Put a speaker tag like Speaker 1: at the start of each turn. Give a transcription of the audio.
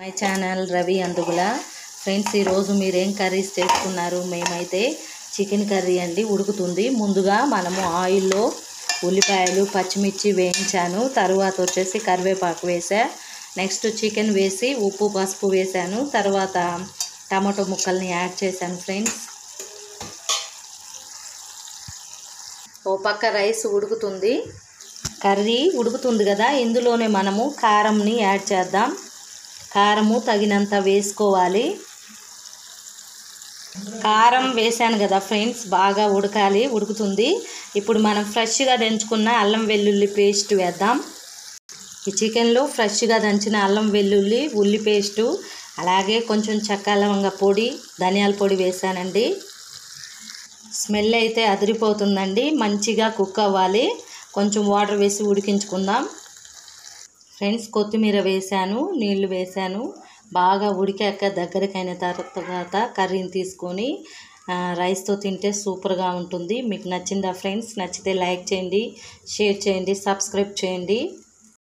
Speaker 1: My channel Ravi Andugula friends, ఈరోజు మీరేం curries చేసుకున్నారు? మేమైతే చికెన్ కర్రీ అండి, ఉడుకుతుంది. ముందుగా మనము ఆయిల్లో ఉల్లిపాయలు పచ్చిమిర్చి వేయించాను. తర్వాత వచ్చేసి కరివేపాకు వేసా. నెక్స్ట్ చికెన్ వేసి ఉప్పు పసుపు వేసాను. తర్వాత టమాటో ముక్కల్ని యాడ్ చేశాను. ఫ్రెండ్స్, ఓ పక్క రైస్ ఉడుకుతుంది, కర్రీ ఉడుకుతుంది కదా, ఇందులోనే మనము కారంని యాడ్ చేద్దాం. కారము తగినంత వేసుకోవాలి. కారం వేసాను కదా ఫ్రెండ్స్, బాగా ఉడకాలి, ఉడుకుతుంది. ఇప్పుడు మనం ఫ్రెష్గా దంచుకున్న అల్లం వెల్లుల్లి పేస్ట్ వేద్దాం. ఈ చికెన్లో ఫ్రెష్గా దంచిన అల్లం వెల్లుల్లి ఉల్లి పేస్టు, అలాగే కొంచెం చెక్క లవంగ పొడి, ధనియాల పొడి వేసానండి. స్మెల్ అయితే అదిరిపోతుందండి. మంచిగా కుక్ అవ్వాలి. కొంచెం వాటర్ వేసి ఉడికించుకుందాం. ఫ్రెండ్స్, కొత్తిమీర వేసాను, నీళ్లు వేసాను. బాగా ఉడికాక దగ్గరికైన తర్వాత కర్రీని తీసుకొని రైస్తో తింటే సూపర్గా ఉంటుంది. మీకు నచ్చిందా ఫ్రెండ్స్? నచ్చితే లైక్ చేయండి, షేర్ చేయండి, సబ్స్క్రైబ్ చేయండి.